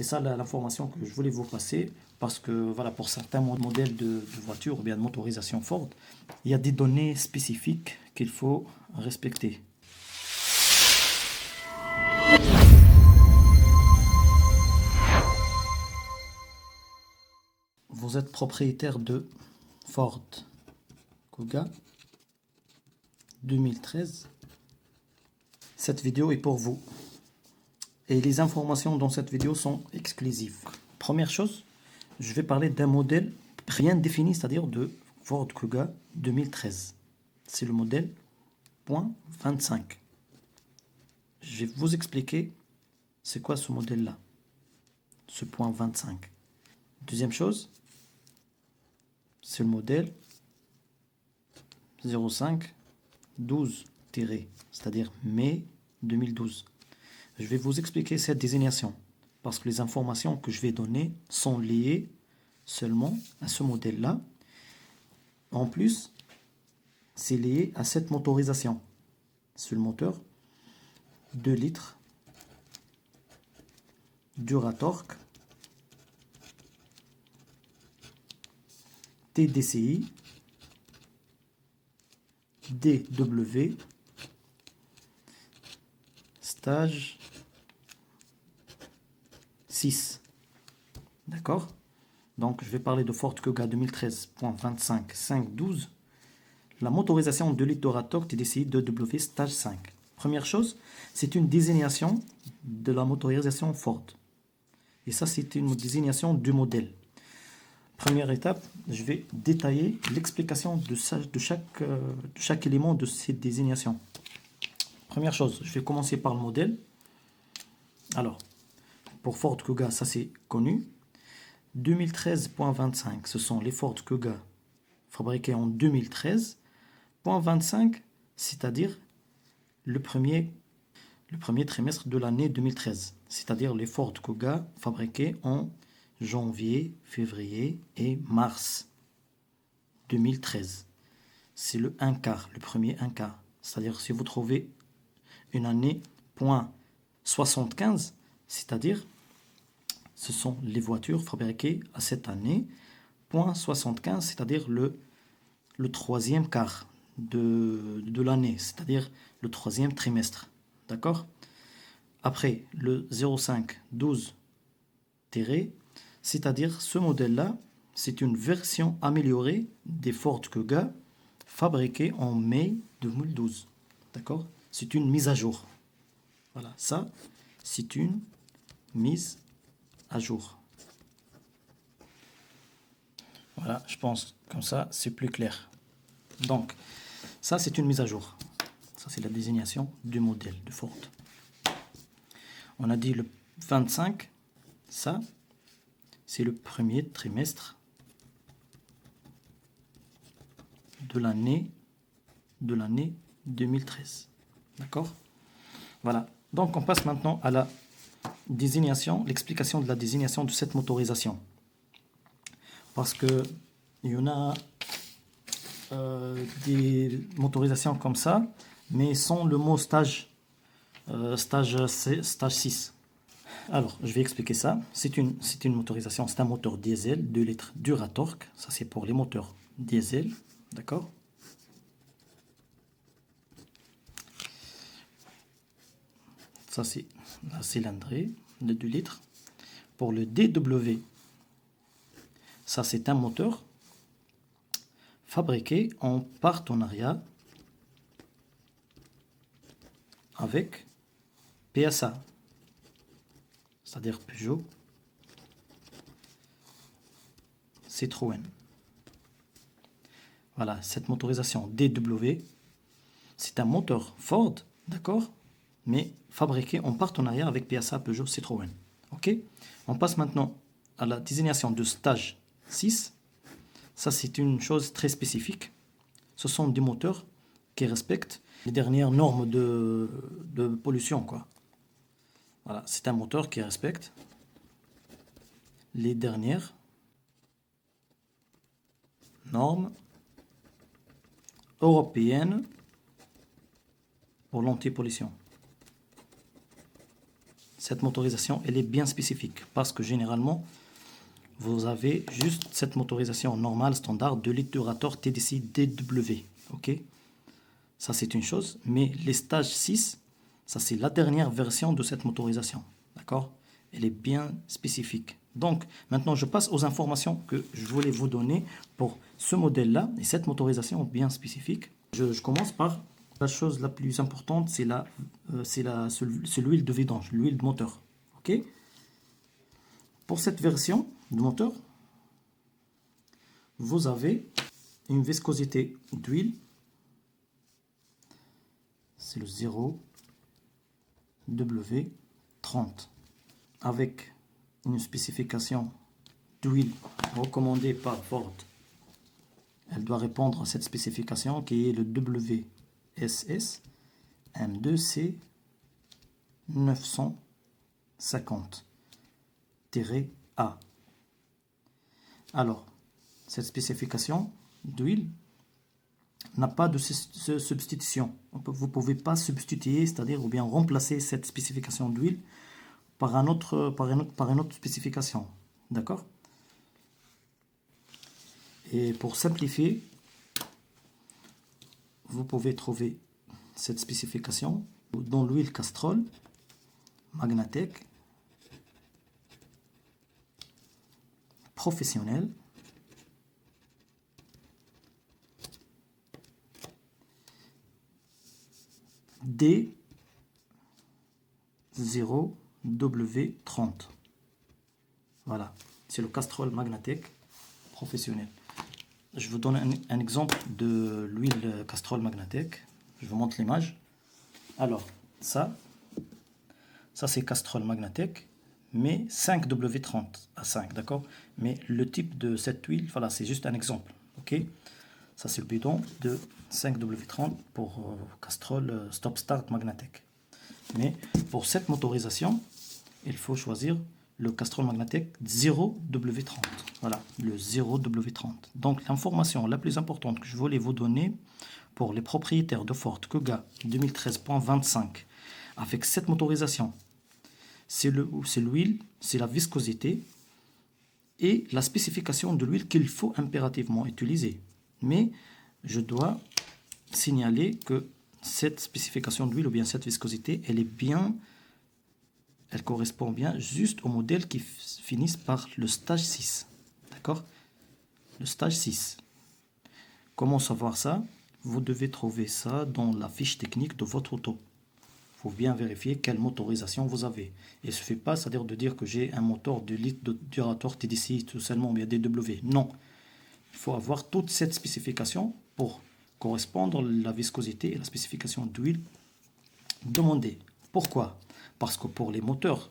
C'est ça l'information que je voulais vous passer, parce que voilà, pour certains modèles de voitures ou bien de motorisation Ford, il y a des données spécifiques qu'il faut respecter. Vous êtes propriétaire de Ford Kuga 2013. Cette vidéo est pour vous. Et les informations dans cette vidéo sont exclusives. Première chose, je vais parler d'un modèle rien défini, c'est-à-dire de Ford Kuga 2013. C'est le modèle .25. Je vais vous expliquer c'est quoi ce modèle-là, ce .25. Deuxième chose, c'est le modèle 05 12 c'est-à-dire mai 2012. Je vais vous expliquer cette désignation parce que les informations que je vais donner sont liées seulement à ce modèle-là. En plus, c'est lié à cette motorisation. C'est le moteur 2 litres Duratorque TDCi DW stage 6. D'accord? Donc, je vais parler de Ford Kuga 2013.25 512. La motorisation de litres Duratorque TDCi DW stage 5. Première chose, c'est une désignation de la motorisation Ford. Et ça, c'est une désignation du modèle. Première étape, je vais détailler l'explication de chaque élément de cette désignation. Première chose, je vais commencer par le modèle. Alors, pour Ford Kuga, ça c'est connu. 2013.25, ce sont les Ford Kuga fabriqués en 2013. .25, c'est-à-dire le premier trimestre de l'année 2013. C'est-à-dire les Ford Kuga fabriqués en janvier, février et mars 2013. C'est le 1 quart, le premier 1 quart. C'est-à-dire si vous trouvez une année .75, c'est-à-dire ce sont les voitures fabriquées à cette année .75, c'est-à-dire le troisième quart de l'année, c'est-à-dire le troisième trimestre. D'accord? Après le 05 12 c'est-à-dire ce modèle-là, c'est une version améliorée des Ford Kuga fabriqués en mai 2012. D'accord? C'est une mise à jour. Voilà, ça, c'est une mise à jour. Voilà, je pense comme ça, c'est plus clair. Donc, ça, c'est une mise à jour. Ça, c'est la désignation du modèle de Ford. On a dit le 25, ça, c'est le premier trimestre de l'année 2013. D'accord? Voilà. Donc, on passe maintenant à la désignation, l'explication de la désignation de cette motorisation. Parce que il y en a des motorisations comme ça, mais sans le mot stage 6. Alors, je vais expliquer ça. C'est une motorisation, c'est un moteur diesel 2 litres Duratorque. Ça, c'est pour les moteurs diesel. D'accord? Ça, c'est la cylindrée de 2 litres. Pour le DW, ça, c'est un moteur fabriqué en partenariat avec PSA, c'est-à-dire Peugeot, Citroën. Voilà, cette motorisation DW, c'est un moteur Ford, d'accord, mais fabriqué en partenariat avec PSA, Peugeot, Citroën. Ok? On passe maintenant à la désignation de stage 6. Ça, c'est une chose très spécifique. Ce sont des moteurs qui respectent les dernières normes de pollution, quoi. Voilà, c'est un moteur qui respecte les dernières normes européennes pour l'antipollution. cette motorisation, elle est bien spécifique parce que généralement, vous avez juste cette motorisation normale, standard de l'iterator TDCi DW. Ok? Ça, c'est une chose. Mais les stages 6, ça, c'est la dernière version de cette motorisation. D'accord? Elle est bien spécifique. Donc, maintenant, je passe aux informations que je voulais vous donner pour ce modèle-là et cette motorisation bien spécifique. Je commence par la chose la plus importante, c'est l'huile de vidange, l'huile de moteur. Ok? Pour cette version de moteur, vous avez une viscosité d'huile, c'est le 0W30, avec une spécification d'huile recommandée par Ford. Elle doit répondre à cette spécification qui est le WSS M2C 950-A. Alors, cette spécification d'huile n'a pas de substitution. Vous ne pouvez pas substituer, c'est-à-dire ou bien remplacer cette spécification d'huile par une autre spécification. D'accord? Et pour simplifier, vous pouvez trouver cette spécification dans l'huile Castrol, Magnatec, professionnelle, D0W30. Voilà, c'est le Castrol Magnatec professionnel. Je vous donne un exemple de l'huile Castrol Magnatec. Je vous montre l'image. Alors, ça c'est Castrol Magnatec, mais 5W30 à 5, d'accord? Mais le type de cette huile, voilà, c'est juste un exemple, ok? Ça c'est le bidon de 5W30 pour Castrol Stop Start Magnatec. Mais pour cette motorisation, il faut choisir le Castrol Magnatec 0W30. Voilà, le 0W30. Donc l'information la plus importante que je voulais vous donner pour les propriétaires de Ford Kuga 2013.25 avec cette motorisation, c'est l'huile, c'est la viscosité et la spécification de l'huile qu'il faut impérativement utiliser. Mais je dois signaler que cette spécification d'huile ou bien cette viscosité, elle correspond bien juste au modèle qui finissent par le stage 6. D'accord? Le stage 6. Comment savoir ça? Vous devez trouver ça dans la fiche technique de votre auto. Il faut bien vérifier quelle motorisation vous avez. Et il ne suffit pas, c'est-à-dire de dire que j'ai un moteur de litre durateur TDCi tout seulement, bien DW. Non. Il faut avoir toute cette spécification pour correspondre à la viscosité et la spécification d'huile demandée. Pourquoi? Parce que pour les moteurs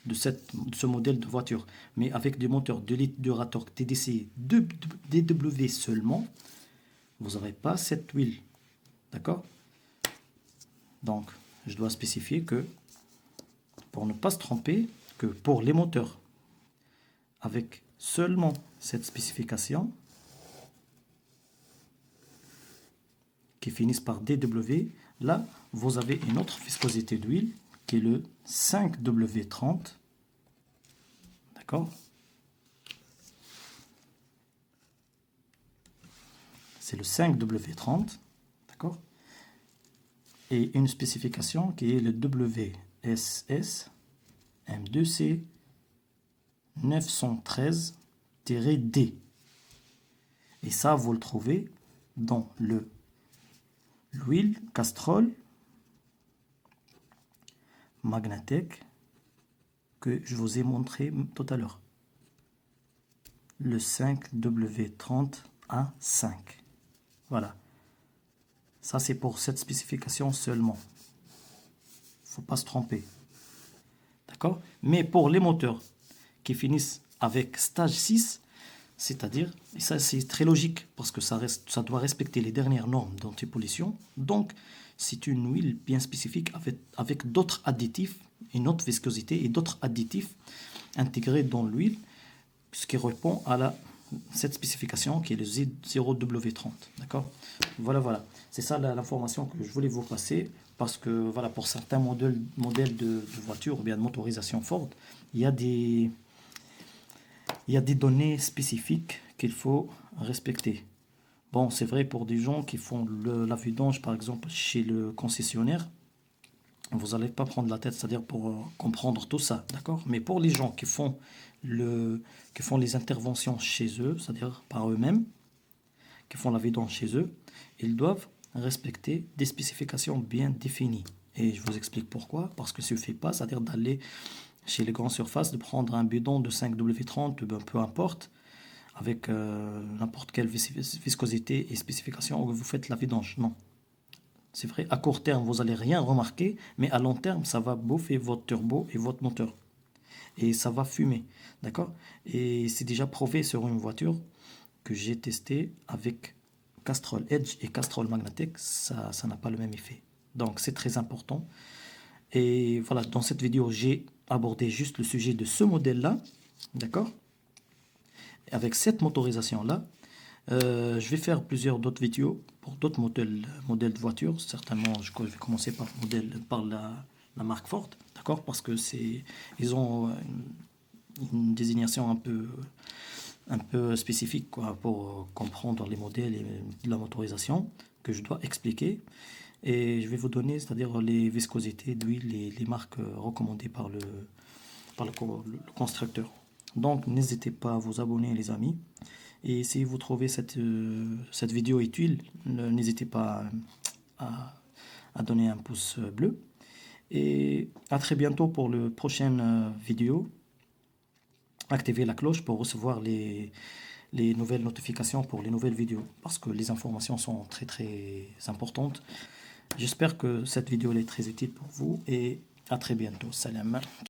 de ce modèle de voiture, mais avec des moteurs de litre durateur TDCi DW seulement, vous n'aurez pas cette huile. D'accord? Donc, je dois spécifier que, pour ne pas se tromper, que pour les moteurs avec seulement cette spécification qui finissent par DW, là, vous avez une autre viscosité d'huile qui est le 5W30. D'accord? C'est le 5W30. D'accord? Et une spécification qui est le WSS M2C 913-D. Et ça, vous le trouvez dans l'huile Castrol Magnatec que je vous ai montré tout à l'heure. Le 5W30A5. Voilà. Ça, c'est pour cette spécification seulement. Il ne faut pas se tromper. D'accord? Mais pour les moteurs qui finissent avec stage 6, c'est-à-dire, et ça c'est très logique, parce que ça doit respecter les dernières normes d'antipollution. Donc, c'est une huile bien spécifique avec d'autres additifs, une autre viscosité et d'autres additifs intégrés dans l'huile, ce qui répond à cette spécification qui est le 0W30. D'accord? Voilà. C'est ça l'information que je voulais vous passer parce que voilà, pour certains modèles de voitures ou bien de motorisation Ford, il y a des données spécifiques qu'il faut respecter. Bon, c'est vrai pour des gens qui font la vidange, par exemple, chez le concessionnaire, vous n'allez pas prendre la tête, c'est-à-dire pour comprendre tout ça, d'accord? Mais pour les gens qui font les interventions chez eux, c'est-à-dire par eux-mêmes, qui font la vidange chez eux, ils doivent respecter des spécifications bien définies. Et je vous explique pourquoi. Parce que ça ne suffit pas, c'est-à-dire d'aller chez les grandes surfaces, de prendre un bidon de 5W30, peu importe, avec n'importe quelle viscosité et spécification, où vous faites la vidange. Non. C'est vrai, à court terme, vous n'allez rien remarquer, mais à long terme, ça va bouffer votre turbo et votre moteur. Et ça va fumer, d'accord? Et c'est déjà prouvé sur une voiture que j'ai testé avec Castrol Edge et Castrol Magnatec, ça n'a pas le même effet. Donc c'est très important. Et voilà, dans cette vidéo, j'ai abordé juste le sujet de ce modèle-là, d'accord? Avec cette motorisation-là, je vais faire plusieurs d'autres vidéos pour d'autres modèles de voitures. Certainement, je vais commencer par la marque Ford, d'accord? Parce que ils ont une désignation un peu spécifique, quoi, pour comprendre les modèles et la motorisation que je dois expliquer. Et je vais vous donner, c'est-à-dire les viscosités d'huile et les marques recommandées par le constructeur. Donc n'hésitez pas à vous abonner, les amis. Et si vous trouvez cette vidéo utile, n'hésitez pas à donner un pouce bleu. Et à très bientôt pour la prochaine vidéo. Activez la cloche pour recevoir les nouvelles notifications pour les nouvelles vidéos, parce que les informations sont très très importantes. J'espère que cette vidéo est très utile pour vous et à très bientôt. Salam.